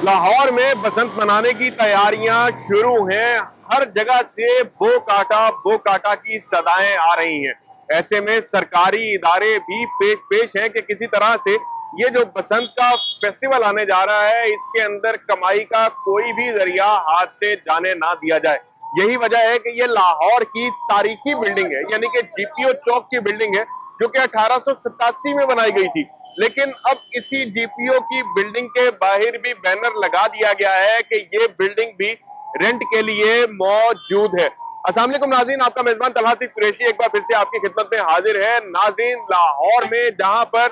लाहौर में बसंत मनाने की तैयारियां शुरू हैं। हर जगह से बो काटा की सदाएं आ रही हैं। ऐसे में सरकारी इदारे भी पेश पेश हैं कि किसी तरह से ये जो बसंत का फेस्टिवल आने जा रहा है, इसके अंदर कमाई का कोई भी जरिया हाथ से जाने ना दिया जाए। यही वजह है कि ये लाहौर की तारीखी बिल्डिंग है, यानी कि जीपीओ चौक की बिल्डिंग है, जो कि 1887 में बनाई गई थी। लेकिन अब इसी जीपीओ की बिल्डिंग के बाहर भी बैनर लगा दिया गया है कि ये बिल्डिंग भी रेंट के लिए मौजूद है। अस्सलाम वालेकुम नाज़रीन, आपका मेजबान तलहा सिद्दीक कुरैशी एक बार फिर से आपकी खिदमत में हाजिर है। नाज़रीन, लाहौर में जहां पर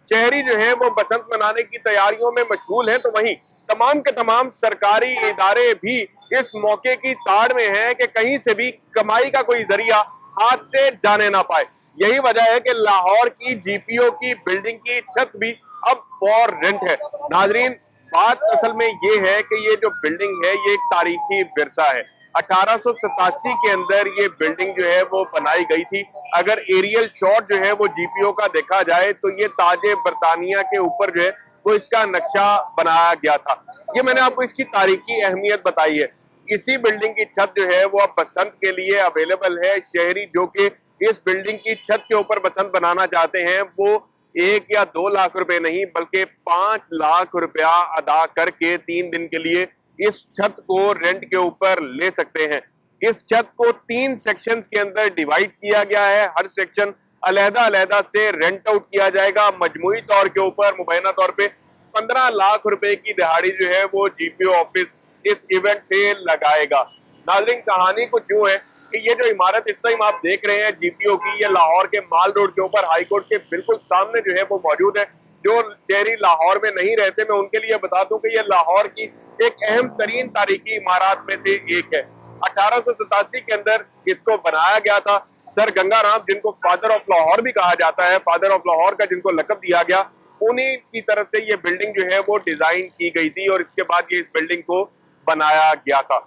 शहरी जो है वो बसंत मनाने की तैयारियों में मशगूल हैं, तो वहीं तमाम के तमाम सरकारी इदारे भी इस मौके की ताड़ में हैं कि कहीं से भी कमाई का कोई जरिया हाथ से जाने ना पाए। यही वजह है कि लाहौर की जीपीओ की बिल्डिंग की छत भी अब फॉर रेंट है। नाजरीन, बात असल में ये है कि ये जो बिल्डिंग है ये एक तारीखी विरसा है। 1887 के अंदर ये बिल्डिंग जो है वो बनाई गई थी। अगर एरियल शॉट जो है वो जीपीओ का देखा जाए तो ये ताजे बरतानिया के ऊपर जो है वो इसका नक्शा बनाया गया था। ये मैंने आपको इसकी तारीखी अहमियत बताई है। इसी बिल्डिंग की छत जो है वो अब बसंत के लिए अवेलेबल है। शहरी जो कि इस बिल्डिंग की छत के ऊपर बसंत बनाना चाहते हैं, वो 1 या 2 लाख रुपए नहीं बल्कि 5 लाख रुपया अदा करके 3 दिन के लिए इस छत को रेंट के ऊपर ले सकते हैं। इस छत को 3 सेक्शंस के अंदर डिवाइड किया गया है। हर सेक्शन अलहदा अलहदा से रेंट आउट किया जाएगा। मजमुई तौर के ऊपर मुबैना तौर पे 15 लाख रुपए की दिहाड़ी जो है वो जीपीओ ऑफिस इस इवेंट से लगाएगा। नाज़रीन, कहानी कुछ यूं है कि ये जो इमारत इस टाइम आप देख रहे हैं जीपीओ की, ये लाहौर के माल रोड के ऊपर हाई कोर्ट के बिल्कुल सामने जो है वो मौजूद है। जो शहरी लाहौर में नहीं रहते, मैं उनके लिए बता दूं कि ये लाहौर की एक अहम तरीन तारीखी इमारत में से एक है। 1887 के अंदर इसको बनाया गया था। सर गंगाराम, जिनको फादर ऑफ लाहौर भी कहा जाता है, फादर ऑफ लाहौर का जिनको लकब दिया गया, उन्हीं की तरफ से ये बिल्डिंग जो है वो डिजाइन की गई थी और इसके बाद ये इस बिल्डिंग को बनाया गया था।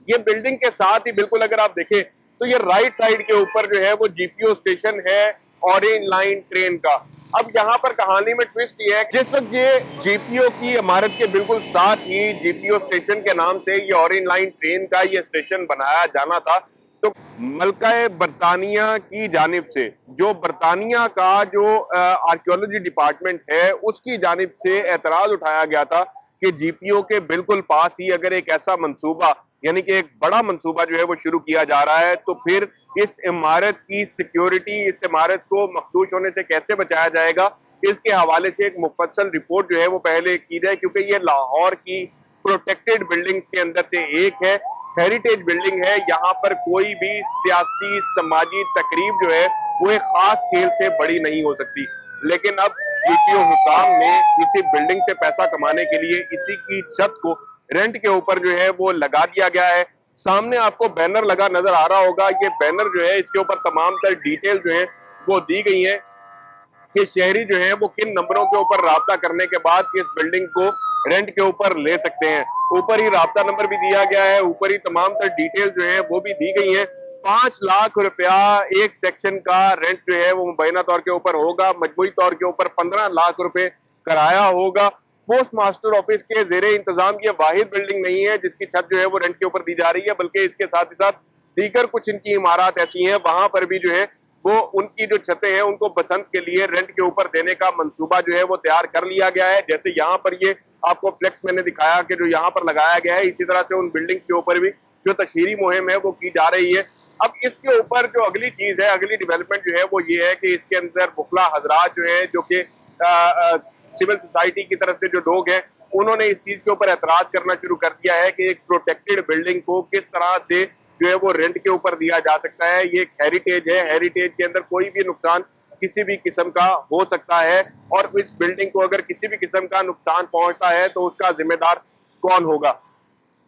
ये बिल्डिंग के साथ ही बिल्कुल अगर आप देखें तो ये राइट साइड के ऊपर जो है वो जीपीओ स्टेशन है ऑरेंज लाइन ट्रेन का। अब यहाँ पर कहानी में ट्विस्ट ये है, जिस वक्त ये जीपीओ की इमारत के बिल्कुल साथ ही जीपीओ स्टेशन के नाम से ये ऑरेंज लाइन ट्रेन का ये स्टेशन बनाया जाना था, तो मलका बरतानिया की जानिब से, जो बरतानिया का जो आर्कियोलॉजी डिपार्टमेंट है, उसकी जानिब से एतराज उठाया गया था कि जीपीओ के बिल्कुल पास ही अगर एक ऐसा मंसूबा, यानी कि एक बड़ा मंसूबा जो है वो शुरू किया जा रहा है, तो फिर इस इमारत की सिक्योरिटी, इस इमारत को मखदूश होने से कैसे बचाया जाएगा, इसके हवाले से एक मुफस्सल रिपोर्ट जो है वो पहले की जाए, क्योंकि ये लाहौर की प्रोटेक्टेड बिल्डिंग्स के अंदर से एक है, हेरिटेज बिल्डिंग है। यहाँ पर कोई भी सियासी समाजी तकरीब जो है वो एक खास स्केल से बड़ी नहीं हो सकती। लेकिन अब जीपीओ हुकाम ने इसी बिल्डिंग से पैसा कमाने के लिए इसी की छत को रेंट के ऊपर जो है वो लगा दिया गया है। सामने आपको बैनर लगा नजर आ रहा होगा। ये बैनर जो है इसके ऊपर तमाम तर डिटेल जो है वो दी गई है कि शहरी जो है वो किन नंबरों के ऊपर राब्ता करने के बाद इस बिल्डिंग को रेंट के ऊपर ले सकते हैं। ऊपर ही राब्ता नंबर भी दिया गया है, ऊपर ही तमाम तर डिटेल जो है वो भी दी गई है। 5 लाख रुपया एक सेक्शन का रेंट जो है वो मुबैना तौर के ऊपर होगा। मजमूई तौर के ऊपर 15 लाख रुपए किराया होगा। पोस्ट मास्टर ऑफिस के जेर इंतजाम ये वाहिद बिल्डिंग नहीं है जिसकी छत जो है वो रेंट के ऊपर दी जा रही है, बल्कि इसके साथ ही साथ दीगर कुछ इनकी इमारत ऐसी हैं, वहां पर भी जो है वो उनकी जो छतें हैं उनको बसंत के लिए रेंट के ऊपर देने का मंसूबा जो है वो तैयार कर लिया गया है। जैसे यहाँ पर ये आपको फ्लेक्स मैंने दिखाया कि जो यहाँ पर लगाया गया है, इसी तरह से उन बिल्डिंग के ऊपर भी जो तशहीरी मुहिम है वो की जा रही है। अब इसके ऊपर जो अगली चीज है, अगली डेवलपमेंट जो है वो ये है कि इसके अंदर बुखला हजरात जो है, जो कि सिविल सोसाइटी की तरफ से जो लोग हैं, उन्होंने इस चीज के ऊपर एतराज करना शुरू कर दिया है कि एक प्रोटेक्टेड बिल्डिंग को किस तरह से जो है वो रेंट के ऊपर दिया जा सकता है। ये एक हेरिटेज है, हेरिटेज के अंदर कोई भी नुकसान किसी भी किस्म का हो सकता है, और इस बिल्डिंग को अगर किसी भी किस्म का नुकसान पहुंचता है तो उसका जिम्मेदार कौन होगा।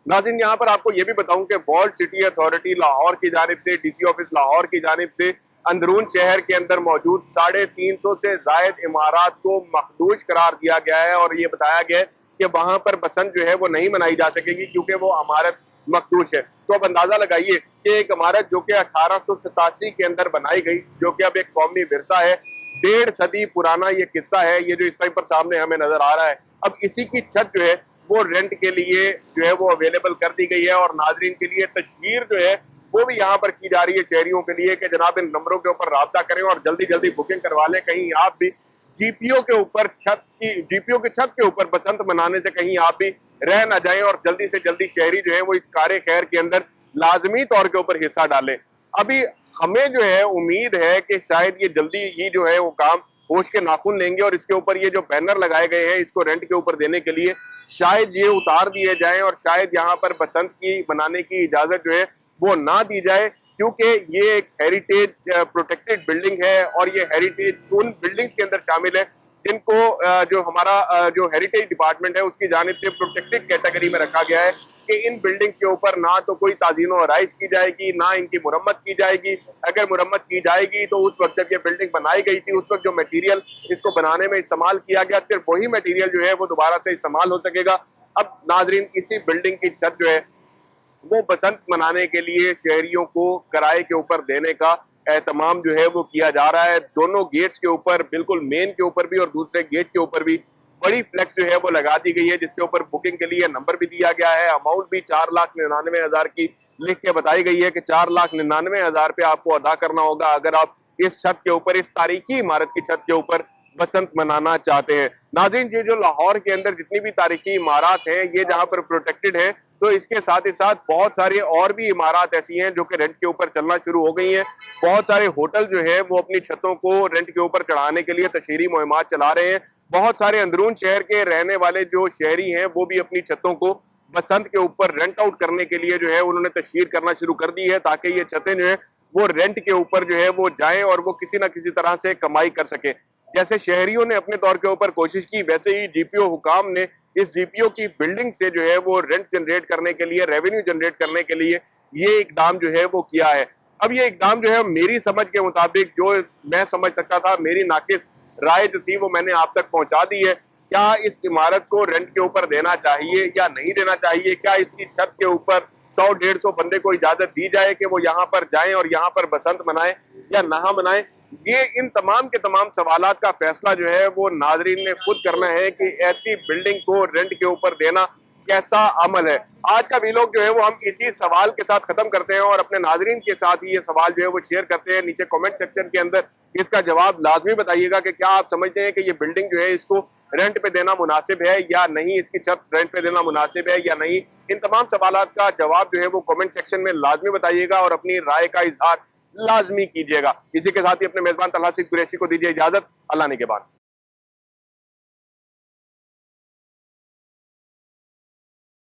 नाज़रीन, यहाँ पर आपको ये भी बताऊं कि वॉल्ड सिटी अथॉरिटी लाहौर की जानिब से, डीसी ऑफिस लाहौर की जानिब से अंदरून शहर के अंदर मौजूद 350 से जायद इमारत को मखदूश करार दिया गया है, और ये बताया गया है कि वहां पर बसंत जो है वो नहीं मनाई जा सकेगी क्योंकि वो इमारत मखदूश है। तो अब अंदाजा लगाइए कि एक इमारत जो कि 1887 के अंदर बनाई गई, जो कि अब एक कौमी विरसा है, 1.5 सदी पुराना ये किस्सा है, ये जो इस टाइम पर सामने हमें नजर आ रहा है। अब इसी की छत जो है वो रेंट के लिए जो है वो अवेलेबल कर दी गई है। और नाजरीन के लिए तशहीर जो है वो भी यहाँ पर की जा रही है शहरियों के लिए कि जनाब इन नंबरों के ऊपर राब्ता करें और जल्दी जल्दी बुकिंग करवा लें। कहीं आप भी जीपीओ के छत के ऊपर बसंत मनाने से कहीं आप भी रह ना जाएं और जल्दी से जल्दी शहरी जो है वो इस कार्य खैर के अंदर लाजमी तौर के ऊपर हिस्सा डालें। अभी हमें जो है उम्मीद है कि शायद ये जल्दी ही जो है वो काम होश के नाखून लेंगे और इसके ऊपर ये जो बैनर लगाए गए हैं इसको रेंट के ऊपर देने के लिए शायद ये उतार दिए जाएं और शायद यहाँ पर बसंत की मनाने की इजाजत जो है वो ना दी जाए, क्योंकि ये एक हेरिटेज प्रोटेक्टेड बिल्डिंग है और ये हेरिटेज उन बिल्डिंग्स के अंदर शामिल है जिनको जो हमारा जो हेरिटेज डिपार्टमेंट है उसकी जानिब से प्रोटेक्टेड कैटेगरी में रखा गया है कि इन बिल्डिंग्स के ऊपर ना तो कोई ताजीनो आराइश की जाएगी, ना इनकी मुरम्मत की जाएगी। अगर मुरम्मत की जाएगी तो उस वक्त जब ये बिल्डिंग बनाई गई थी उस वक्त जो मटेरियल इसको बनाने में इस्तेमाल किया गया सिर्फ वही मटेरियल जो है वो दोबारा से इस्तेमाल हो सकेगा। अब नाजरीन इसी बिल्डिंग की छत जो है वो बसंत मनाने के लिए शहरियों को किराए के ऊपर देने का एहतमाम जो है वो किया जा रहा है। दोनों गेट्स के ऊपर, बिल्कुल मेन के ऊपर भी और दूसरे गेट के ऊपर भी बड़ी फ्लेक्स जो है वो लगा दी गई है जिसके ऊपर बुकिंग के लिए नंबर भी दिया गया है। अमाउंट भी 4,99,000 की लिख के बताई गई है कि 4,99,000 पे आपको अदा करना होगा अगर आप इस छत के ऊपर, इस तारीखी इमारत की छत के ऊपर बसंत मनाना चाहते हैं। नाज़रीन, ये जो लाहौर के अंदर जितनी भी तारीखी इमारत हैं ये जहां पर प्रोटेक्टेड है, तो इसके साथ ही साथ बहुत सारी और भी इमारत ऐसी हैं जो कि रेंट के ऊपर चलना शुरू हो गई हैं। बहुत सारे होटल जो है वो अपनी छतों को रेंट के ऊपर चढ़ाने के लिए तशहीरी मुहिम्मात चला रहे हैं। बहुत सारे अंदरून शहर के रहने वाले जो शहरी हैं वो भी अपनी छतों को बसंत के ऊपर रेंट आउट करने के लिए जो है उन्होंने तशहीर करना शुरू कर दी है ताकि ये छतें जो है वो रेंट के ऊपर जो है वो जाएं और वो किसी ना किसी तरह से कमाई कर सके। जैसे शहरियों ने अपने तौर के ऊपर कोशिश की, वैसे ही जीपीओ हुकाम ने इस जीपीओ की बिल्डिंग से जो है वो रेंट जनरेट करने के लिए, रेवेन्यू जनरेट करने के लिए ये इकदाम जो है वो किया है। अब ये इकदाम जो है मेरी समझ के मुताबिक, जो मैं समझ सकता था, मेरी नाकिस राय जो थी वो मैंने आप तक पहुंचा दी है। क्या इस इमारत को रेंट के ऊपर देना चाहिए या नहीं देना चाहिए? क्या इसकी छत के ऊपर 100-150 बंदे को इजाजत दी जाए कि वो यहाँ पर जाएं और यहाँ पर बसंत मनाएं या ना मनाएं? ये इन तमाम के तमाम सवालात का फैसला जो है वो नाजरीन ने खुद करना है कि ऐसी बिल्डिंग को रेंट के ऊपर देना कैसा अमल है। आज का वीलॉग जो है वो हम इसी सवाल के साथ खत्म करते हैं और अपने नाजरीन के साथ ही ये सवाल जो है वो शेयर करते हैं। नीचे कमेंट सेक्शन के अंदर इसका जवाब लाजमी बताइएगा कि क्या आप समझते हैं कि ये बिल्डिंग जो है इसको रेंट पे देना मुनासिब है या नहीं, इसकी छत रेंट पे देना मुनासिब है या नहीं। इन तमाम सवालात का जवाब जो है वो कमेंट सेक्शन में लाजमी बताइएगा और अपनी राय का इजहार लाजमी कीजिएगा। इसी के साथ ही अपने मेजबान तलहा सिद्दीक कुरैशी को दीजिए इजाजत। अल्लाह ने के बाद।